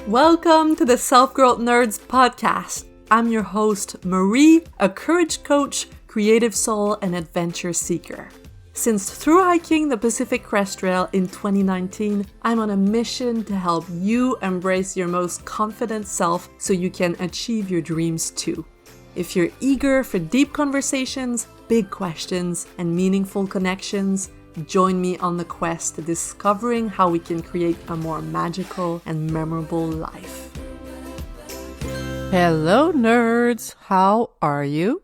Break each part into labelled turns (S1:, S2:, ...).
S1: Welcome to the Self-Growth Nerds podcast. I'm your host, Marie, a courage coach, creative soul, and adventure seeker. Since through hiking the Pacific Crest Trail in 2019, I'm on a mission to help you embrace your most confident self so you can achieve your dreams too. If you're eager for deep conversations, big questions, and meaningful connections, join me on the quest to discovering how we can create a more magical and memorable life.
S2: Hello, nerds. How are you?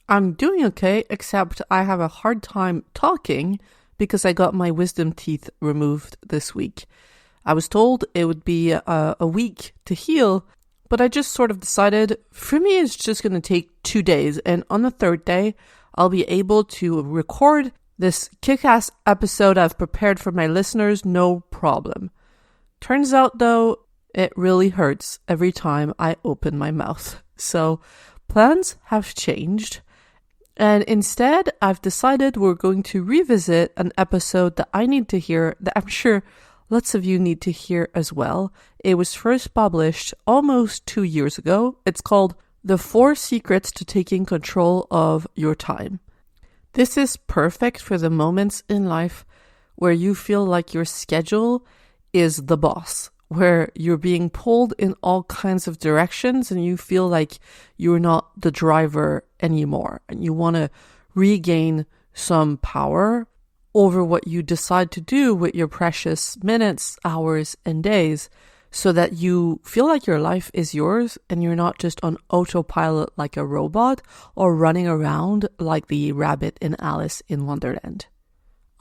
S2: I'm doing okay, except I have a hard time talking because I got my wisdom teeth removed this week. I was told it would be a week to heal, but I just sort of decided for me it's just going to take 2 days, and on the third day, I'll be able to record this kick-ass episode I've prepared for my listeners, no problem. Turns out, though, it really hurts every time I open my mouth. So plans have changed. And instead, I've decided we're going to revisit an episode that I need to hear, that I'm sure lots of you need to hear as well. It was first published almost 2 years ago. It's called The 4 Secrets to Taking Control of Your Time. This is perfect for the moments in life where you feel like your schedule is the boss, where you're being pulled in all kinds of directions and you feel like you're not the driver anymore and you want to regain some power over what you decide to do with your precious minutes, hours, and days, so that you feel like your life is yours and you're not just on autopilot like a robot or running around like the rabbit in Alice in Wonderland.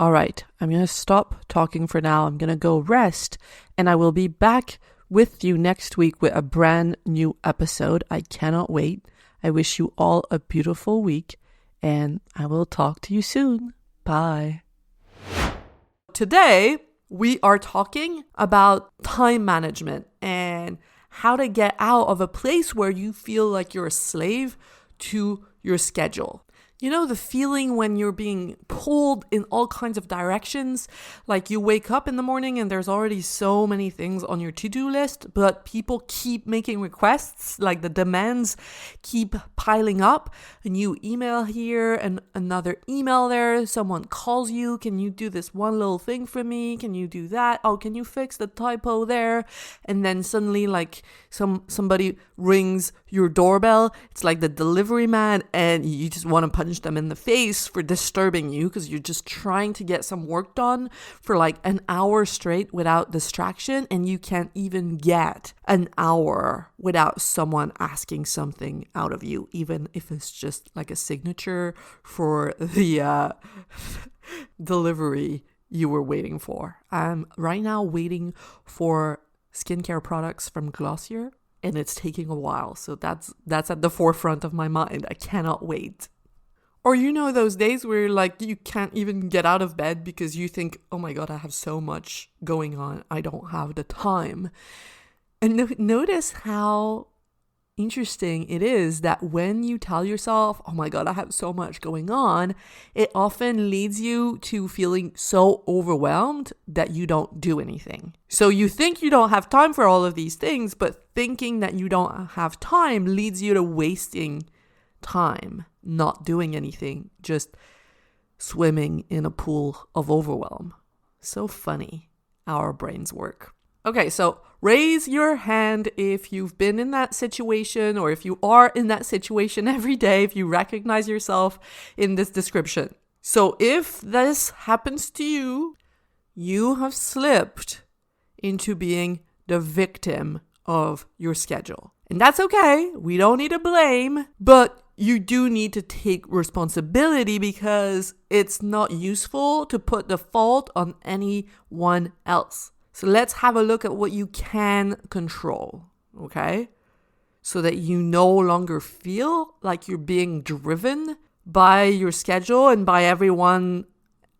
S2: All right, I'm going to stop talking for now. I'm going to go rest, and I will be back with you next week with a brand new episode. I cannot wait. I wish you all a beautiful week, and I will talk to you soon. Bye. Today, we are talking about time management and how to get out of a place where you feel like you're a slave to your schedule. You know, the feeling when you're being pulled in all kinds of directions, like you wake up in the morning and there's already so many things on your to-do list, but people keep making requests, like the demands keep piling up. A new email here and another email there. Someone calls you, can you do this one little thing for me? Can you do that? Oh, can you fix the typo there? And then suddenly like somebody rings your doorbell. It's like the delivery man and you just want to punch them in the face for disturbing you because you're just trying to get some work done for like an hour straight without distraction, and you can't even get an hour without someone asking something out of you, even if it's just like a signature for the delivery you were waiting for. I'm right now waiting for skincare products from Glossier, and it's taking a while, so that's at the forefront of my mind. I cannot wait. Or you know those days where like you can't even get out of bed because you think, oh my God, I have so much going on. I don't have the time. And notice how interesting it is that when you tell yourself, oh my God, I have so much going on, it often leads you to feeling so overwhelmed that you don't do anything. So you think you don't have time for all of these things, but thinking that you don't have time leads you to wasting time, not doing anything, just swimming in a pool of overwhelm. So funny how our brains work. Okay, so raise your hand if you've been in that situation, or if you are in that situation every day, if you recognize yourself in this description. So if this happens to you, you have slipped into being the victim of your schedule. And that's okay. We don't need to blame, but you do need to take responsibility because it's not useful to put the fault on anyone else. So let's have a look at what you can control, okay? So that you no longer feel like you're being driven by your schedule and by everyone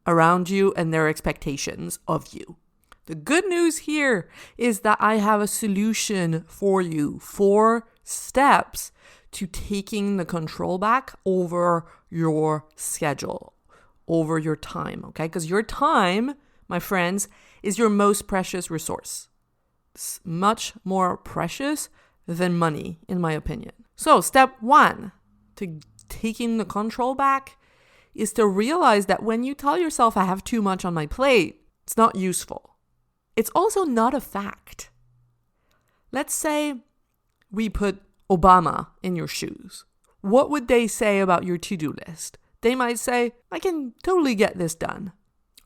S2: around you and their expectations of you. The good news here is that I have a solution for you, 4 steps to taking the control back over your schedule, over your time, okay? Because your time, my friends, is your most precious resource. much more precious than money, in my opinion. So step 1 to taking the control back is to realize that when you tell yourself I have too much on my plate, it's not useful. It's also not a fact. Let's say we put Obama in your shoes. What would they say about your to-do list? They might say, I can totally get this done.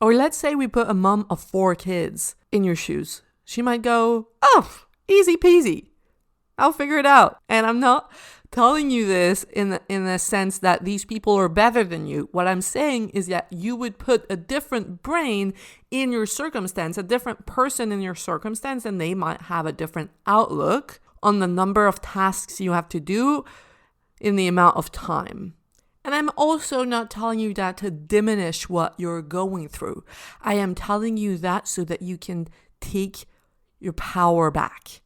S2: Or let's say we put a mom of 4 kids in your shoes. She might go, oh, easy peasy. I'll figure it out. And I'm not telling you this in the sense that these people are better than you. What I'm saying is that you would put a different brain in your circumstance, a different person in your circumstance, and they might have a different outlook on the number of tasks you have to do in the amount of time. And I'm also not telling you that to diminish what you're going through. I am telling you that so that you can take your power back.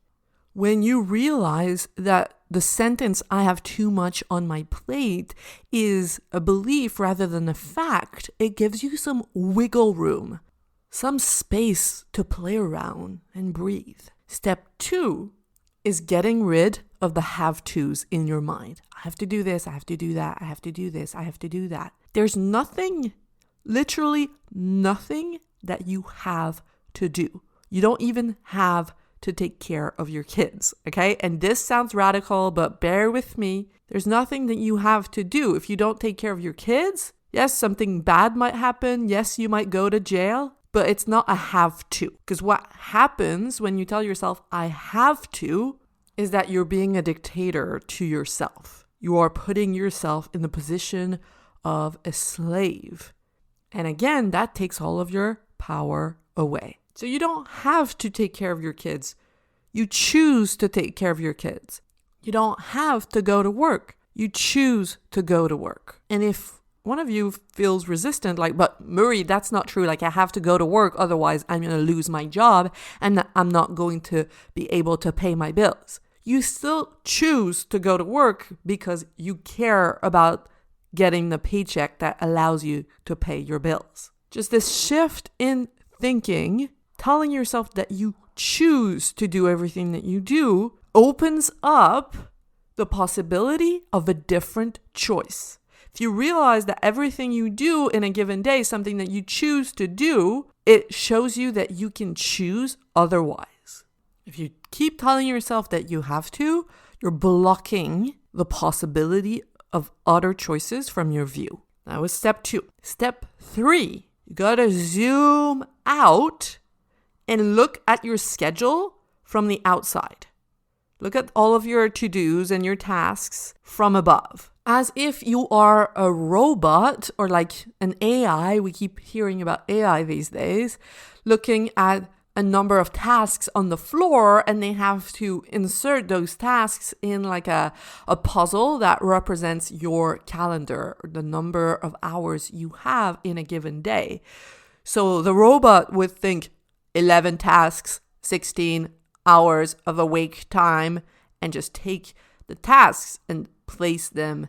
S2: When you realize that the sentence, I have too much on my plate, is a belief rather than a fact, it gives you some wiggle room, some space to play around and breathe. Step 2 is getting rid of the have-tos in your mind. I have to do this, I have to do that, I have to do this, I have to do that. There's nothing, literally nothing that you have to do. You don't even have to take care of your kids, okay? And this sounds radical, but bear with me. There's nothing that you have to do. If you don't take care of your kids, yes, something bad might happen. Yes, you might go to jail, but it's not a have to. Because what happens when you tell yourself, I have to, is that you're being a dictator to yourself. You are putting yourself in the position of a slave. And again, that takes all of your power away. So you don't have to take care of your kids. You choose to take care of your kids. You don't have to go to work. You choose to go to work. And if one of you feels resistant, like, but Marie, that's not true. Like, I have to go to work. Otherwise, I'm going to lose my job and I'm not going to be able to pay my bills. You still choose to go to work because you care about getting the paycheck that allows you to pay your bills. Just this shift in thinking, telling yourself that you choose to do everything that you do, opens up the possibility of a different choice. If you realize that everything you do in a given day is something that you choose to do, it shows you that you can choose otherwise. If you keep telling yourself that you have to, you're blocking the possibility of other choices from your view. That was step 2. Step 3, you gotta zoom out and look at your schedule from the outside. Look at all of your to-dos and your tasks from above. As if you are a robot or like an AI. We keep hearing about AI these days, looking at a number of tasks on the floor, and they have to insert those tasks in like a puzzle that represents your calendar, or the number of hours you have in a given day. So the robot would think 11 tasks, 16 hours of awake time, and just take the tasks and place them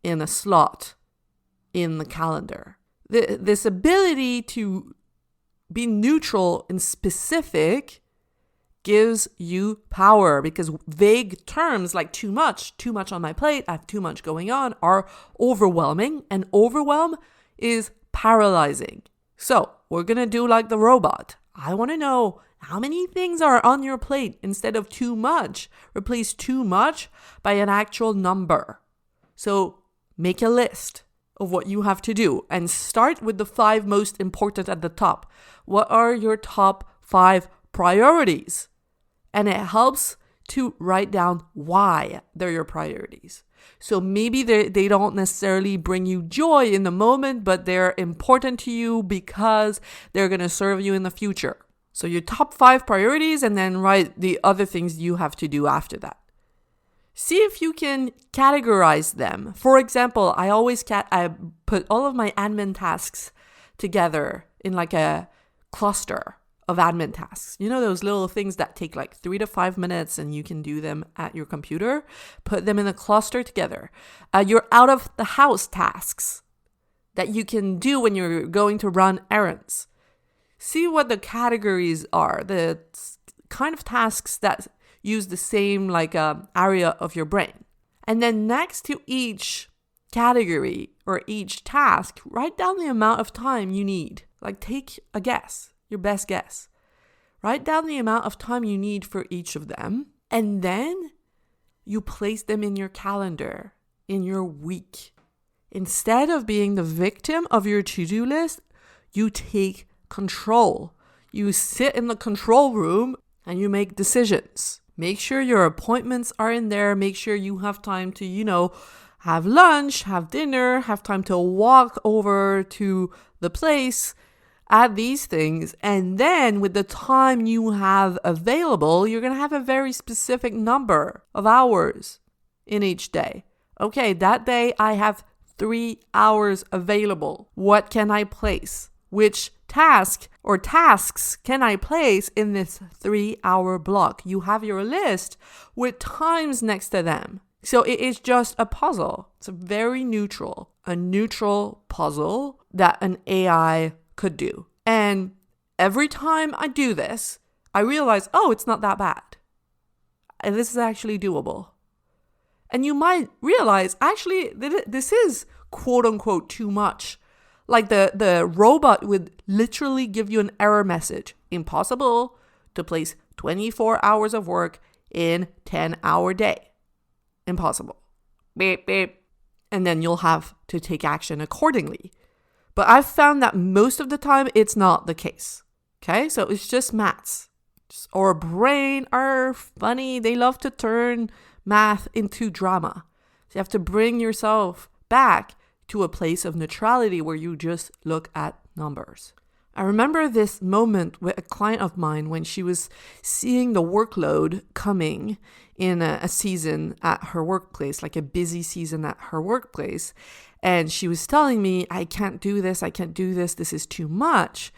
S2: in a slot in the calendar. This ability to be neutral and specific gives you power, because vague terms like too much on my plate, I have too much going on, are overwhelming, and overwhelm is paralyzing. So we're going to do like the robot. I want to know how many things are on your plate. Instead of too much, replace too much by an actual number. So make a list of what you have to do and start with the 5 most important at the top. What are your top 5 priorities? And it helps to write down why they're your priorities. So maybe they don't necessarily bring you joy in the moment, but they're important to you because they're going to serve you in the future. So your top 5 priorities, and then write the other things you have to do after that. See if you can categorize them. For example, I put all of my admin tasks together in like a cluster of admin tasks. You know, those little things that take like 3 to 5 minutes and you can do them at your computer? Put them in a cluster together. Your out of the house tasks that you can do when you're going to run errands. See what the categories are, the kind of tasks that use the same area of your brain. And then next to each category or each task, write down the amount of time you need. Like take a guess, your best guess. Write down the amount of time you need for each of them. And then you place them in your calendar, in your week. Instead of being the victim of your to-do list, you take control. You sit in the control room and you make decisions. Make sure your appointments are in there. Make sure you have time to, have lunch, have dinner, have time to walk over to the place, add these things. And then with the time you have available, you're going to have a very specific number of hours in each day. Okay, that day I have 3 hours available. What can I place? Which task or tasks can I place in this 3-hour block? You have your list with times next to them. So it is just a puzzle. It's a neutral puzzle that an AI could do. And every time I do this, I realize, it's not that bad. And this is actually doable. And you might realize, actually, this is quote unquote too much. Like the robot would literally give you an error message. Impossible to place 24 hours of work in 10-hour day. Impossible. Beep, beep. And then you'll have to take action accordingly. But I've found that most of the time it's not the case. Okay, so it's just maths. Our brain are funny. They love to turn math into drama. So you have to bring yourself back to a place of neutrality where you just look at numbers. I remember this moment with a client of mine when she was seeing the workload coming in a season at her workplace, like a busy season at her workplace. And she was telling me, I can't do this, this is too much.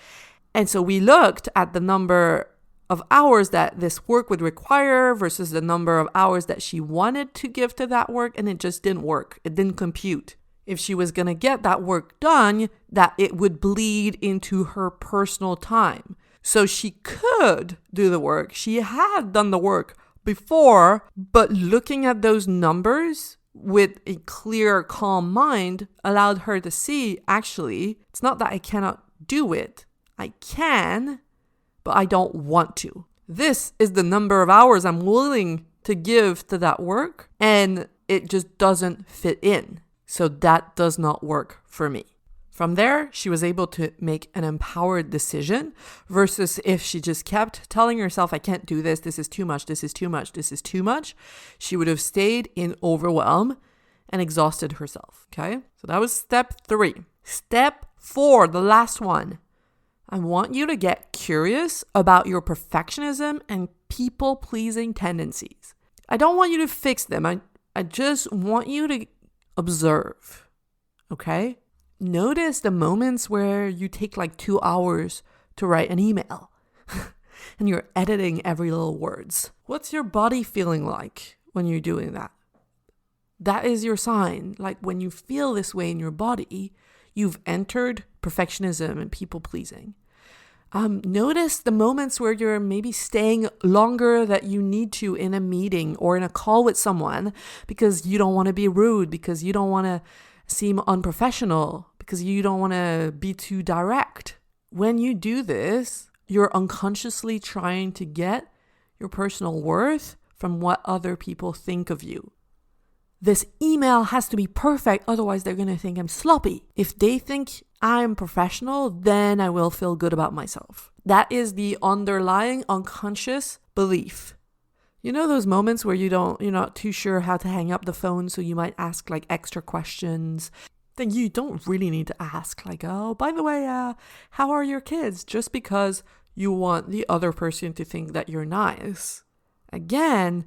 S2: And so we looked at the number of hours that this work would require versus the number of hours that she wanted to give to that work, and it just didn't work. It didn't compute. If she was going to get that work done, that it would bleed into her personal time. So she could do the work. She had done the work before, but looking at those numbers with a clear, calm mind allowed her to see, actually, it's not that I cannot do it. I can, but I don't want to. This is the number of hours I'm willing to give to that work, and it just doesn't fit in. So that does not work for me. From there, she was able to make an empowered decision versus if she just kept telling herself, I can't do this, this is too much, this is too much, this is too much. She would have stayed in overwhelm and exhausted herself. Okay, so that was step 3. Step 4, the last one. I want you to get curious about your perfectionism and people-pleasing tendencies. I don't want you to fix them. I just want you to observe, okay? Notice the moments where you take 2 hours to write an email and you're editing every little words. What's your body feeling like when you're doing that? That is your sign. When you feel this way in your body, you've entered perfectionism and people pleasing. Notice the moments where you're maybe staying longer than you need to in a meeting or in a call with someone because you don't want to be rude, because you don't want to seem unprofessional, because you don't want to be too direct. When you do this, you're unconsciously trying to get your personal worth from what other people think of you. This email has to be perfect, otherwise they're going to think I'm sloppy. If they think I'm professional, then I will feel good about myself. That is the underlying unconscious belief. You know those moments where you're not too sure how to hang up the phone, so you might ask extra questions that you don't really need to ask, oh, by the way, how are your kids? Just because you want the other person to think that you're nice. Again,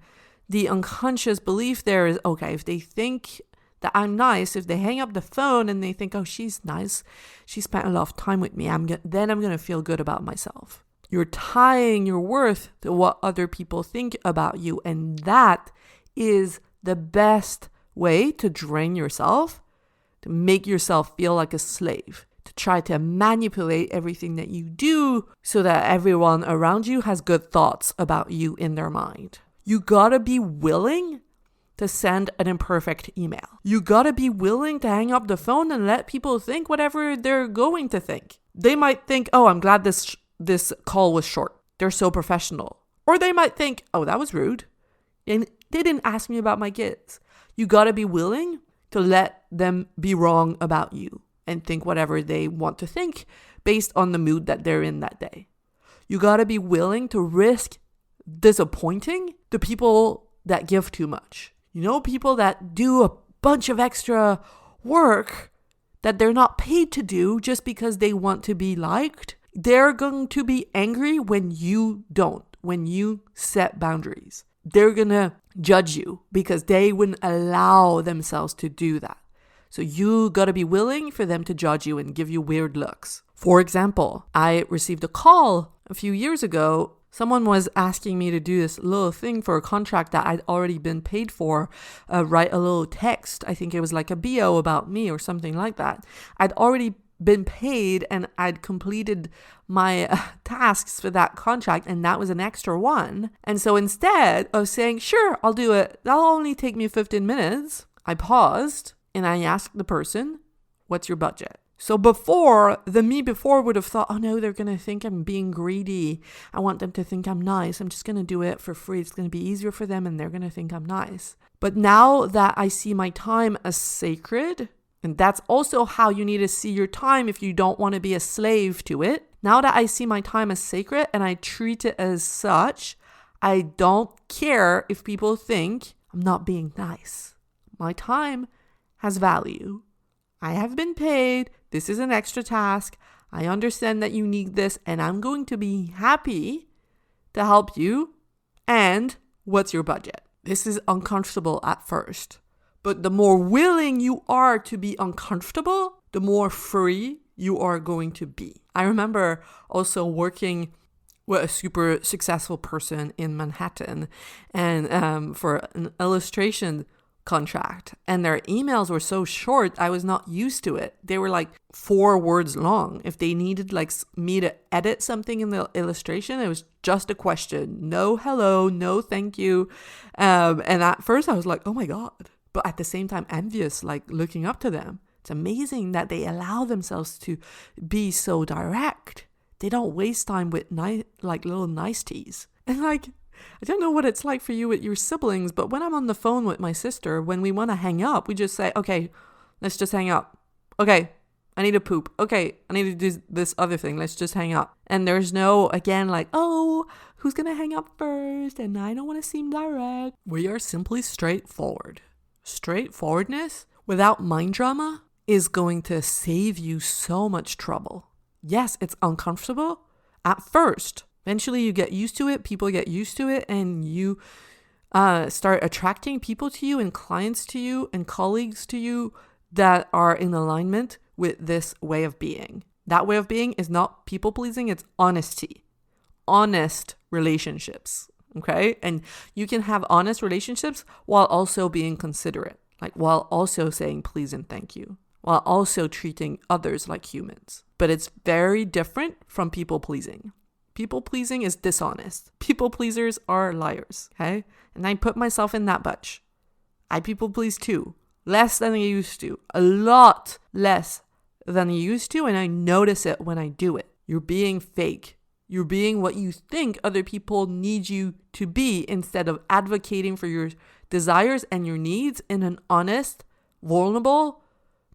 S2: the unconscious belief there is, okay, if they think that I'm nice, if they hang up the phone and they think, oh, she's nice, she spent a lot of time with me, then I'm going to feel good about myself. You're tying your worth to what other people think about you, and that is the best way to drain yourself, to make yourself feel like a slave, to to try to manipulate everything that you do so that everyone around you has good thoughts about you in their mind. You gotta be willing to send an imperfect email. You gotta be willing to hang up the phone and let people think whatever they're going to think. They might think, oh, I'm glad this call was short. They're so professional. Or they might think, oh, that was rude. And they didn't ask me about my kids. You gotta be willing to let them be wrong about you and think whatever they want to think based on the mood that they're in that day. You gotta be willing to risk disappointing the people that give too much. You know, people that do a bunch of extra work that they're not paid to do just because they want to be liked. They're going to be angry when you don't, when you set boundaries. They're gonna judge you because they wouldn't allow themselves to do that. So you gotta be willing for them to judge you and give you weird looks. For example, I received a call a few years ago. Someone was asking me to do this little thing for a contract that I'd already been paid for, write a little text. I think it was like a bio about me or something like that. I'd already been paid and I'd completed my tasks for that contract, and that was an extra one. And so instead of saying, sure, I'll do it, that'll only take me 15 minutes, I paused and I asked the person, what's your budget? So before would have thought, oh no, they're going to think I'm being greedy. I want them to think I'm nice. I'm just going to do it for free. It's going to be easier for them and they're going to think I'm nice. But now that I see my time as sacred, and that's also how you need to see your time if you don't want to be a slave to it. Now that I see my time as sacred and I treat it as such, I don't care if people think I'm not being nice. My time has value. I have been paid. This is an extra task. I understand that you need this and I'm going to be happy to help you. And what's your budget? This is uncomfortable at first. But the more willing you are to be uncomfortable, the more free you are going to be. I remember also working with a super successful person in Manhattan and for an illustration contract. And their emails were so short, I was not used to it. They were like 4 words long. If they needed like me to edit something in the illustration, it was just a question. No hello, no thank you. And at first I was like, oh my God. But at the same time, envious, like looking up to them. It's amazing that they allow themselves to be so direct. They don't waste time with little niceties. And like, I don't know what it's like for you with your siblings, but when I'm on the phone with my sister, when we want to hang up, we just say, okay, let's just hang up. Okay, I need to poop. Okay, I need to do this other thing. Let's just hang up. And there's no, again, like, oh, who's going to hang up first? And I don't want to seem direct. We are simply straightforward. Straightforwardness without mind drama is going to save you so much trouble. Yes, it's uncomfortable at first. Eventually you get used to it, people get used to it, and you start attracting people to you and clients to you and colleagues to you that are in alignment with this way of being. That way of being is not people pleasing, it's honesty. Honest relationships. Okay. And you can have honest relationships while also being considerate, like while also saying please and thank you, while also treating others like humans. But it's very different from people pleasing. People pleasing is dishonest. People pleasers are liars. Okay. And I put myself in that bunch. I people please too. Less than I used to. A lot less than I used to. And I notice it when I do it. You're being fake. You're being what you think other people need you to be instead of advocating for your desires and your needs in an honest, vulnerable,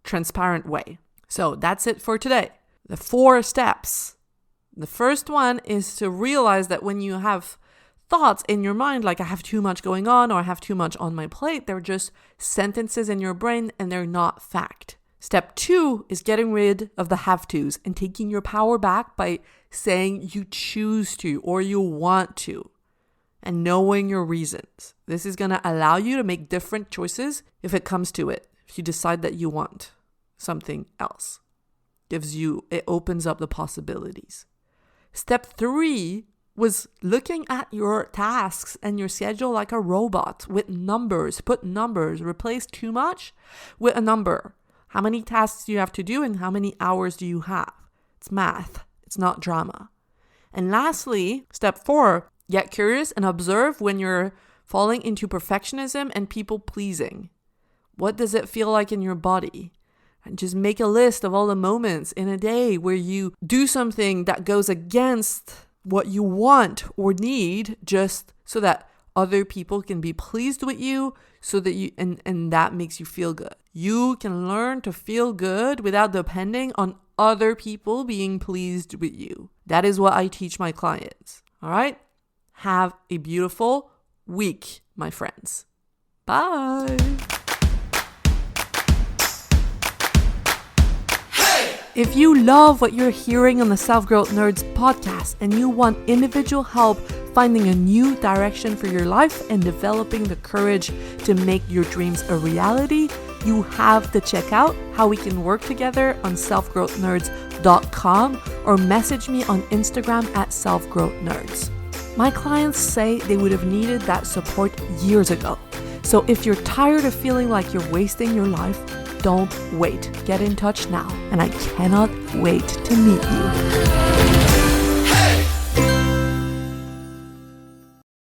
S2: transparent way. So that's it for today. The 4 steps. The first one is to realize that when you have thoughts in your mind, like I have too much going on or I have too much on my plate, they're just sentences in your brain and they're not fact. Step 2 is getting rid of the have-tos and taking your power back by saying you choose to or you want to and knowing your reasons. This is going to allow you to make different choices if it comes to it. If you decide that you want something else, it opens up the possibilities. Step 3 was looking at your tasks and your schedule like a robot with numbers. Put numbers, replace too much with a number. How many tasks do you have to do and how many hours do you have? It's math. It's not drama. And lastly, step 4, get curious and observe when you're falling into perfectionism and people pleasing. What does it feel like in your body? And just make a list of all the moments in a day where you do something that goes against what you want or need, just so that other people can be pleased with you, so that you and that makes you feel good. You can learn to feel good without depending on other people being pleased with you. That is what I teach my clients. All right? Have a beautiful week, my friends. Bye. If you love what you're hearing on the Self-Growth Nerds podcast and you want individual help finding a new direction for your life and developing the courage to make your dreams a reality, you have to check out how we can work together on selfgrowthnerds.com or message me on Instagram at selfgrowthnerds. My clients say they would have needed that support years ago. So if you're tired of feeling like you're wasting your life, don't wait. Get in touch now, and I cannot wait to meet you.